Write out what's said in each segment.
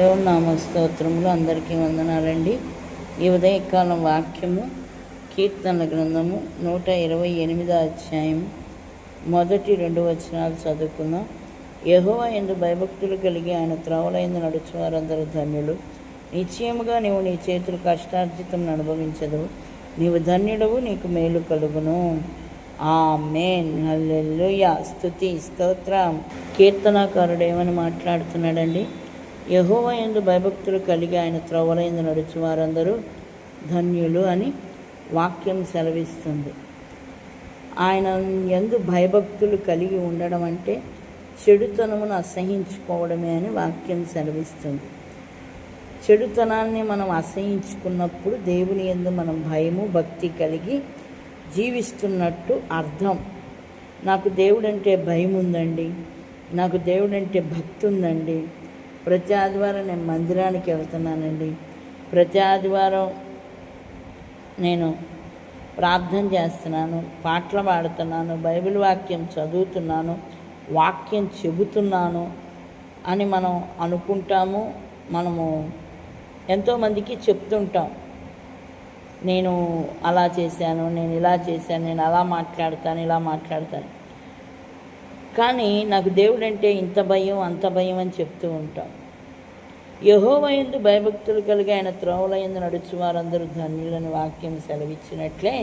దేవుని నామ స్తోత్రములు. అందరికీ వందనాలండి. ఈ ఉదయకాలం వాక్యము కీర్తనల గ్రంథము 128 అధ్యాయం 1-2 వచనాలు చదువుకుందాం. యెహోవా యందు భయభక్తులు కలిగి ఆయన త్రోవలయందు నడుచు వారందరూ ధన్యులు. నిశ్చయముగా నీవు నీ చేతులు కష్టార్జితం అనుభవించదు. నీవు ధన్యుడవు, నీకు మేలు కలుగును. ఆమేన్. హల్లెలూయా. స్తుతి స్తోత్రం. కీర్తనాకారుడు ఏమని మాట్లాడుతున్నాడండి? యెహోవా యందు భయభక్తులు కలిగి ఆయన త్రోవలయందు నడుచు వారందరూ ధన్యులు అని వాక్యం సెలవిస్తుంది. ఆయన యందు భయభక్తులు కలిగి ఉండడం అంటే చెడుతనమును అసహించుకోవడమే అని వాక్యం సెలవిస్తుంది. చెడుతనాన్ని మనం అసహించుకున్నప్పుడు దేవుని యందు మనం భయము భక్తి కలిగి జీవిస్తున్నట్టు అర్థం. నాకు దేవుడంటే భయం ఉందండి, నాకు దేవుడంటే భక్తి ఉందండి, ప్రతి ఆదివారం నేను మందిరానికి వెళ్తున్నానండి, ప్రతి ఆదివారం నేను ప్రార్థన చేస్తున్నాను, పాటలు పాడుతున్నాను, బైబిల్ వాక్యం చదువుతున్నాను, వాక్యం చెబుతున్నాను అని మనం అనుకుంటాము. మనము ఎంతోమందికి చెప్తుంటాం, నేను అలా చేశాను, నేను ఇలా చేశాను, నేను అలా మాట్లాడతాను, ఇలా మాట్లాడతాను. కానీ నాకు దేవుడంటే ఇంత భయం అంత భయం అని చెప్తూ ఉంటాం. యెహోవా యందు భయభక్తులు కలిగి ఆయన త్రోవలయందు నడుచు వారందరూ ధన్యులని వాక్యం సెలవిచ్చినట్లే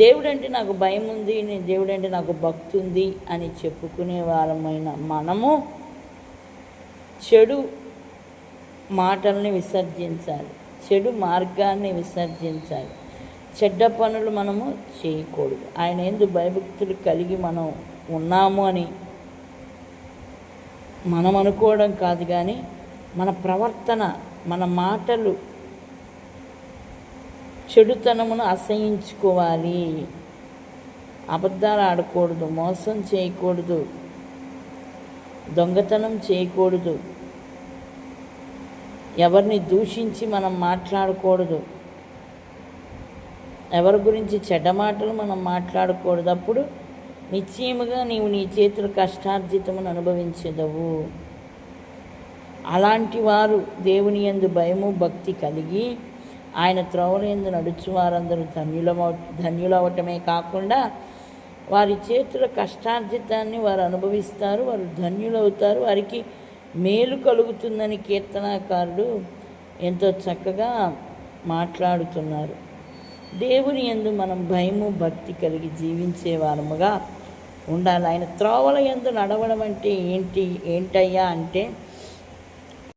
దేవుడంటే నాకు భయం ఉంది, నేను దేవుడంటే నాకు భక్తి ఉంది అని చెప్పుకునే వారమైన మనము చెడు మాటల్ని విసర్జించాలి, చెడు మార్గాన్ని విసర్జించాలి, చెడ్డ పనులు మనము చేయకూడదు. ఆయన యందు భయభక్తులు కలిగి మనం ఉన్నాము అని మనం అనుకోవడం కాదు, కానీ మన ప్రవర్తన, మన మాటలు చెడుతనమును అసహించుకోవాలి. అబద్ధాలు ఆడకూడదు, మోసం చేయకూడదు, దొంగతనం చేయకూడదు, ఎవరిని దూషించి మనం మాట్లాడకూడదు, ఎవరి గురించి చెడ్డ మాటలు మనం మాట్లాడకూడదు. అప్పుడు నిశ్చయముగా నీవు నీ చేతుల కష్టార్జితమును అనుభవించెదవు. అలాంటి వారు దేవుని యందు భయము భక్తి కలిగి ఆయన త్రోవల యందు నడుచు వారందరూ ధన్యులవటమే కాకుండా వారి చేతుల కష్టార్జితాన్ని వారు అనుభవిస్తారు, వారు ధన్యులవుతారు, వారికి మేలు కలుగుతుందని కీర్తనాకారుడు ఎంతో చక్కగా మాట్లాడుతున్నారు. దేవుని యందు మనం భయము భక్తి కలిగి జీవించే వారముగా ఉండాలి. ఆయన త్రోవల యందు నడవడం అంటే ఏంటయ్యా అంటే